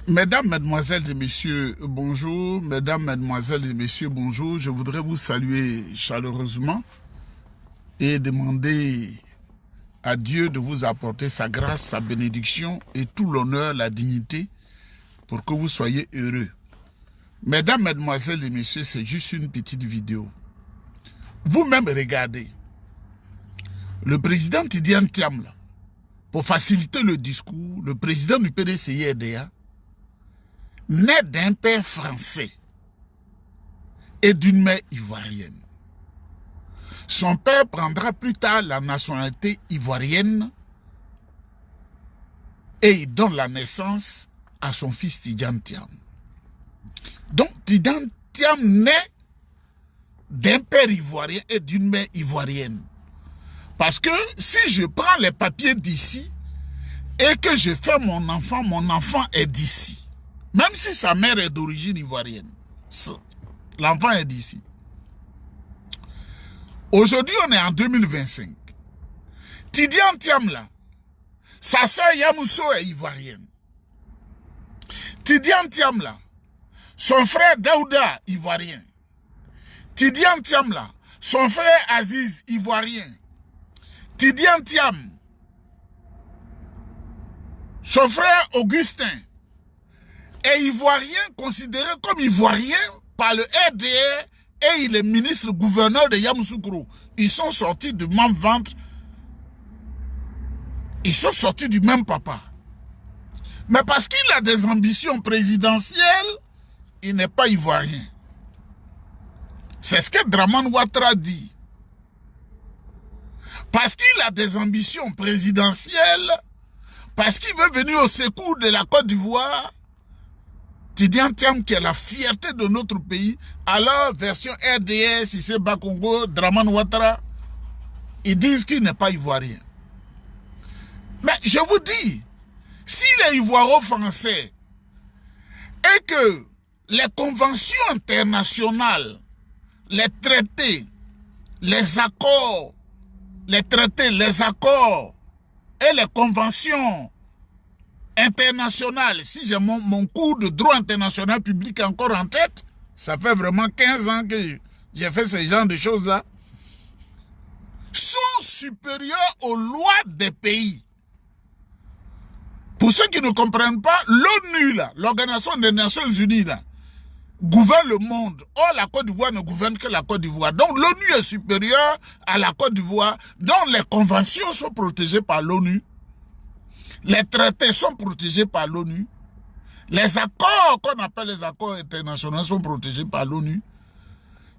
Mesdames, Mesdemoiselles et Messieurs, bonjour. Mesdames, Mesdemoiselles et Messieurs, bonjour. Je voudrais vous saluer chaleureusement et demander à Dieu de vous apporter sa grâce, sa bénédiction et tout l'honneur, la dignité pour que vous soyez heureux. Mesdames, Mesdemoiselles et Messieurs, c'est juste une petite vidéo. Vous-même regardez. Le président Tidiane Thiam, pour faciliter le discours, le président du PDCI-RDA, né d'un père français et d'une mère ivoirienne. Son père prendra plus tard la nationalité ivoirienne et il donne la naissance à son fils Tidiane Thiam. Donc Tidiane Thiam naît d'un père ivoirien et d'une mère ivoirienne. Parce que si je prends les papiers d'ici et que je fais mon enfant est d'ici. Même si sa mère est d'origine ivoirienne, l'enfant est d'ici. Aujourd'hui, on est en 2025. Tidiane Thiam là, sa soeur Yamousso est ivoirienne. Tidiane Thiam là, son frère Daouda, ivoirien. Tidiane Thiam là, son frère Aziz, ivoirien. Tidiane Thiam, son frère Augustin, est ivoirien, considéré comme ivoirien par le RDR et il est ministre-gouverneur de Yamoussoukro. Ils sont sortis du même ventre, ils sont sortis du même papa. Mais parce qu'il a des ambitions présidentielles, il n'est pas ivoirien. C'est ce que Dramane Ouattara dit. Parce qu'il a des ambitions présidentielles, parce qu'il veut venir au secours de la Côte d'Ivoire, Tidiane Thiam, qui est la fierté de notre pays, alors version RDR, Cissé Bakongo, Dramane Ouattara, ils disent qu'il n'est pas ivoirien. Mais je vous dis, s'il est ivoiro-français et que les conventions internationales, les traités, les accords, les traités, les accords et les conventions internationales, si j'ai mon cours de droit international public encore en tête, ça fait vraiment 15 ans que j'ai fait ce genre de choses-là, sont supérieurs aux lois des pays. Pour ceux qui ne comprennent pas, l'ONU, l'Organisation des Nations Unies, gouverne le monde. Or, la Côte d'Ivoire ne gouverne que la Côte d'Ivoire. Donc, l'ONU est supérieure à la Côte d'Ivoire, dont les conventions sont protégées par l'ONU. Les traités sont protégés par l'ONU. Les accords qu'on appelle les accords internationaux sont protégés par l'ONU,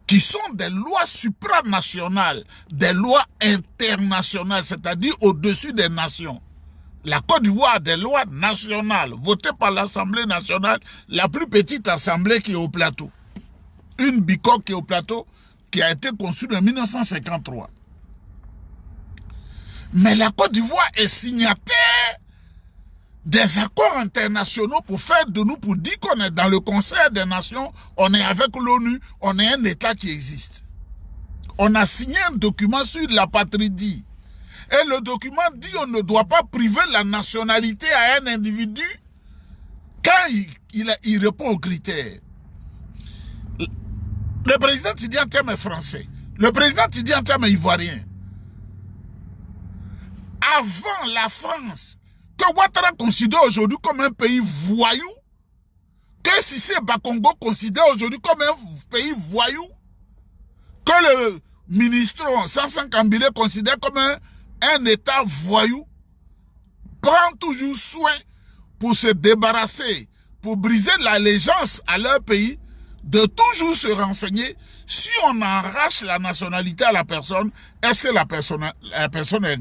qui sont des lois supranationales, des lois internationales, c'est-à-dire au-dessus des nations. La Côte d'Ivoire a des lois nationales votées par l'Assemblée nationale, la plus petite assemblée qui est au plateau. Une bicoque qui est au plateau, qui a été construite en 1953. Mais la Côte d'Ivoire est signataire des accords internationaux pour faire de nous, pour dire qu'on est dans le concert des nations, on est avec l'ONU, on est un État qui existe. On a signé un document sur l'apatridie. Et le document dit qu'on ne doit pas priver la nationalité à un individu quand il répond aux critères. Le président Tidiane Thiam est français. Le président Tidiane Thiam est ivoirien. Avant la France, que Ouattara considère aujourd'hui comme un pays voyou, que Cissé Bakongo considère aujourd'hui comme un pays voyou, que le ministre Sansan Kambile considère comme un État voyou, prend toujours soin pour se débarrasser, pour briser l'allégeance à leur pays, de toujours se renseigner si on arrache la nationalité à la personne, est-ce que la personne est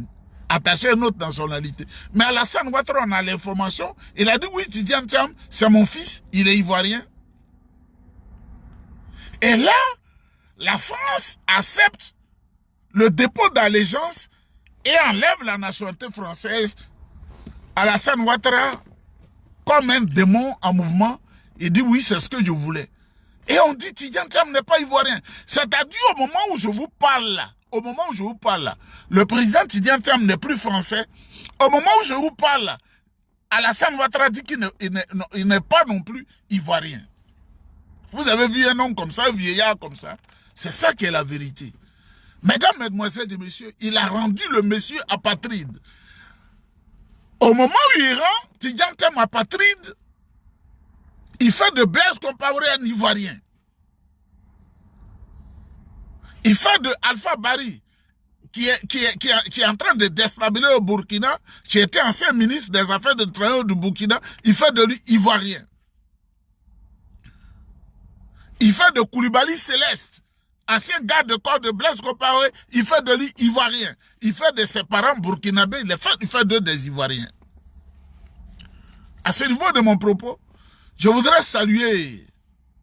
attachée à une autre nationalité. Mais Alassane Ouattara, on a l'information, il a dit oui, Tidiane Thiam, c'est mon fils, il est ivoirien. Et là, la France accepte le dépôt d'allégeance et enlève la nationalité française. Alassane Ouattara, comme un démon en mouvement, il dit oui, c'est ce que je voulais. Et on dit Tidiane Thiam n'est pas ivoirien. C'est-à-dire au moment où je vous parle là, le président Tidiane Thiam n'est plus français. Au moment où je vous parle là, Alassane Ouattara dit qu'il n'est pas non plus ivoirien. Vous avez vu un homme comme ça, un vieillard comme ça. C'est ça qui est la vérité. Mesdames, mesdemoiselles et messieurs, il a rendu le monsieur apatride. Au moment où il rend Tidjane Tem apatride, il fait de Blaise Compaoré un ivoirien. Il fait de Alpha Bari, qui est en train de déstabiliser le Burkina, qui était ancien ministre des Affaires de l'Étranger du Burkina, il fait de lui ivoirien. Il fait de Koulibaly Céleste, ancien garde de corps de Blaise Compaoré, il fait de lui ivoirien. Il fait de ses parents burkinabés, il fait d'eux des ivoiriens. À ce niveau de mon propos, je voudrais saluer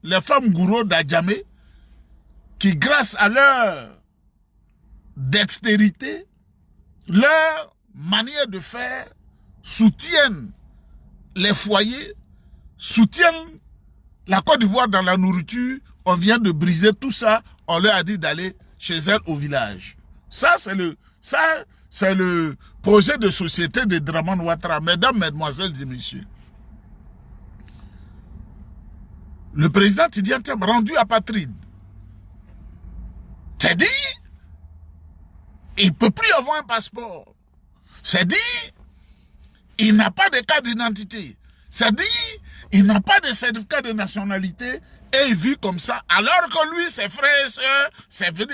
les femmes gourous d'Adjamé qui, grâce à leur dextérité, leur manière de faire, soutiennent les foyers, soutiennent la Côte d'Ivoire dans la nourriture. On vient de briser tout ça, on leur a dit d'aller chez elles au village. Ça, c'est le projet de société de Dramane Ouattara. Mesdames, mesdemoiselles et messieurs, le président Tidjane Tem rendu apatride. C'est dit, il ne peut plus avoir un passeport. C'est dit, il n'a pas de carte d'identité. C'est dit, il n'a pas de certificat de nationalité et il vit comme ça. Alors que lui, ses frères et sœurs, ses frères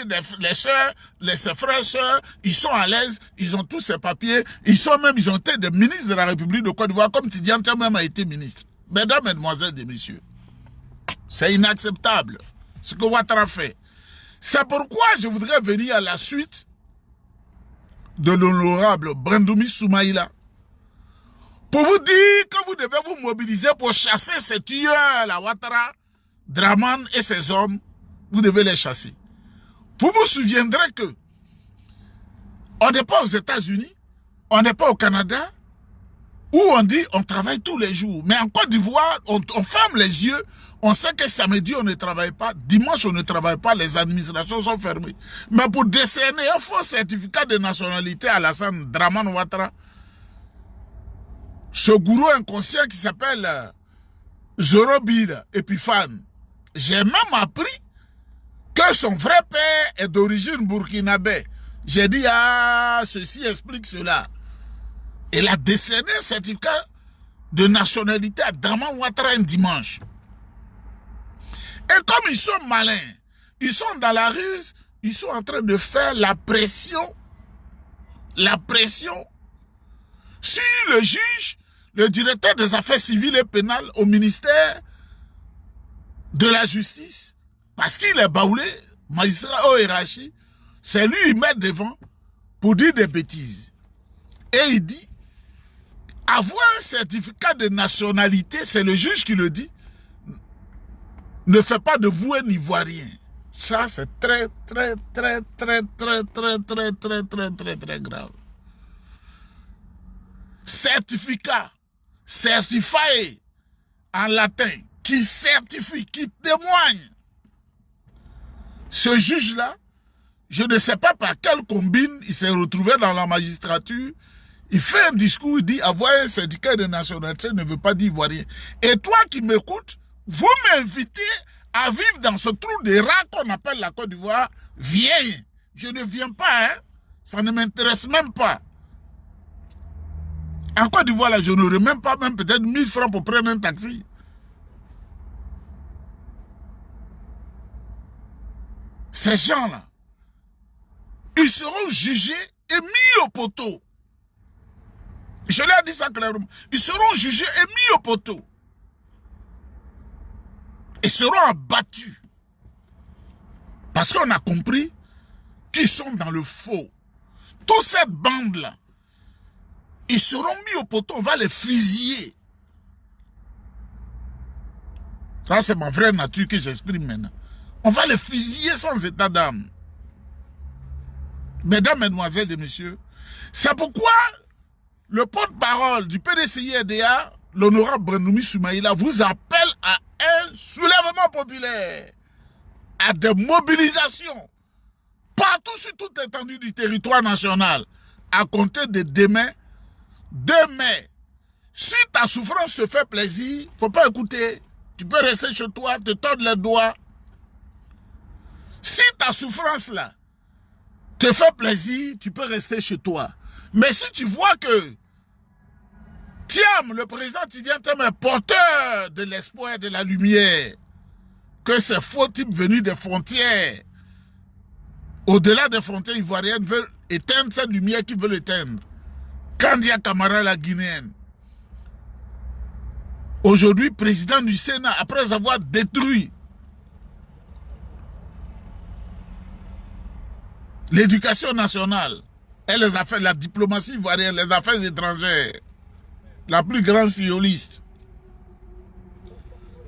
et sœurs, ils sont à l'aise, ils ont tous ses papiers, ils ont été des ministres de la République de Côte d'Ivoire, comme Tidjane Tem même a été ministre. Mesdames, mesdemoiselles et messieurs, c'est inacceptable ce que Ouattara fait. C'est pourquoi je voudrais venir à la suite de l'honorable Brandoumi Soumaïla pour vous dire que vous devez vous mobiliser pour chasser ces tueurs, la Ouattara, Dramane et ses hommes. Vous devez les chasser. Vous vous souviendrez que on n'est pas aux États-Unis, on n'est pas au Canada, où on dit on travaille tous les jours. Mais en Côte d'Ivoire, on ferme les yeux. On sait que samedi, on ne travaille pas. Dimanche, on ne travaille pas. Les administrations sont fermées. Mais pour décerner un faux certificat de nationalité à Alassane Dramane Ouattara, ce gourou inconscient qui s'appelle Zorobir Epiphane, j'ai même appris que son vrai père est d'origine burkinabé. J'ai dit, ah, ceci explique cela. Il a décerné un certificat de nationalité à Dramane Ouattara un dimanche. Et comme ils sont malins, ils sont dans la ruse, ils sont en train de faire la pression sur le juge, le directeur des affaires civiles et pénales au ministère de la justice, parce qu'il est baoulé, magistrat au hiérarchie, c'est lui il met devant pour dire des bêtises. Et il dit, avoir un certificat de nationalité, c'est le juge qui le dit, ne fait pas de vous un Ivoirien. Ça, c'est très grave. Certificat, certifié en latin, qui certifie, qui témoigne. Ce juge-là, je ne sais pas par quelle combine il s'est retrouvé dans la magistrature. Il fait un discours, il dit avoir un certificat de nationalité ne veut pas dire Ivoirien. Et toi qui m'écoutes, vous m'invitez à vivre dans ce trou de rats qu'on appelle la Côte d'Ivoire vieille. Je ne viens pas, hein. Ça ne m'intéresse même pas. En Côte d'Ivoire, là, je n'aurais même pas peut-être 1000 francs pour prendre un taxi. Ces gens-là, ils seront jugés et mis au poteau. Je leur ai dit ça clairement. Ils seront jugés et mis au poteau. Ils seront abattus. Parce qu'on a compris qu'ils sont dans le faux. Toute cette bande-là, ils seront mis au poteau, on va les fusiller. Ça, c'est ma vraie nature que j'exprime maintenant. On va les fusiller sans état d'âme. Mesdames, mesdemoiselles et messieurs, c'est pourquoi le porte-parole du PDCI-RDA, l'honorable Brandoumi Soumaïla, vous appelle à un soulèvement populaire, à des mobilisations, partout sur toute l'étendue du territoire national, à compter de demain, 2 mai. Si ta souffrance te fait plaisir, il ne faut pas écouter. Tu peux rester chez toi, te tordre les doigts. Si ta souffrance là te fait plaisir, tu peux rester chez toi. Mais si tu vois que Thiam, le président Tidjane Thiam est porteur de l'espoir et de la lumière, que ces faux types venus des frontières, au-delà des frontières ivoiriennes, veulent éteindre cette lumière qu'ils veulent éteindre. Kandia Camara, la Guinéenne, aujourd'hui président du Sénat, après avoir détruit l'éducation nationale et les affaires, la diplomatie ivoirienne, les affaires étrangères, la plus grande fioliste.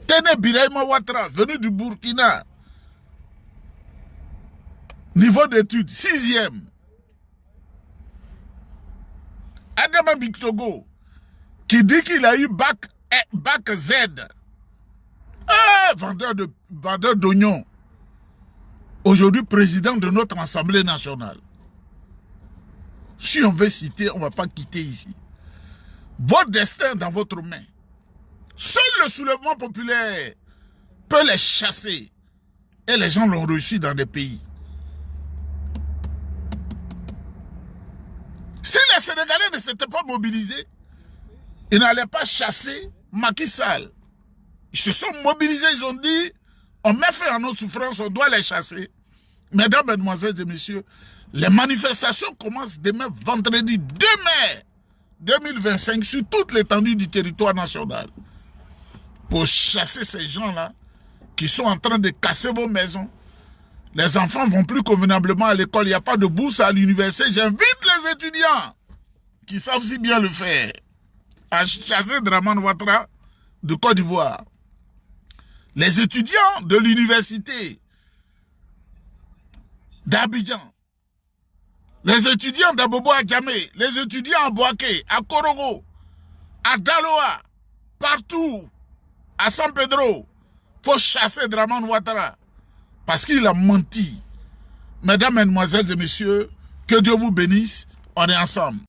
Tene Birahima Ouattara, venu du Burkina, niveau d'études, 6e. Adama Bictogo, qui dit qu'il a eu bac Z. Vendeur d'oignons. Aujourd'hui, président de notre Assemblée nationale. Si on veut citer, on ne va pas quitter ici. Votre destin dans votre main. Seul le soulèvement populaire peut les chasser. Et les gens l'ont reçu dans des pays. Si les Sénégalais ne s'étaient pas mobilisés, ils n'allaient pas chasser Macky Sall. Ils se sont mobilisés, ils ont dit, on met fin à notre souffrance, on doit les chasser. Mesdames, Mesdemoiselles et Messieurs, les manifestations commencent demain, vendredi 2 mai 2025, sur toute l'étendue du territoire national, pour chasser ces gens-là qui sont en train de casser vos maisons. Les enfants ne vont plus convenablement à l'école, il n'y a pas de bourse à l'université. J'invite les étudiants qui savent si bien le faire à chasser Dramane Ouattara de Côte d'Ivoire. Les étudiants de l'université d'Abidjan, les étudiants d'Abobo Adjamé, les étudiants à Boaké, à Korogo, à Daloa, partout, à San Pedro, pour chasser Dramane Ouattara. Parce qu'il a menti. Mesdames, Mesdemoiselles et Messieurs, que Dieu vous bénisse, on est ensemble.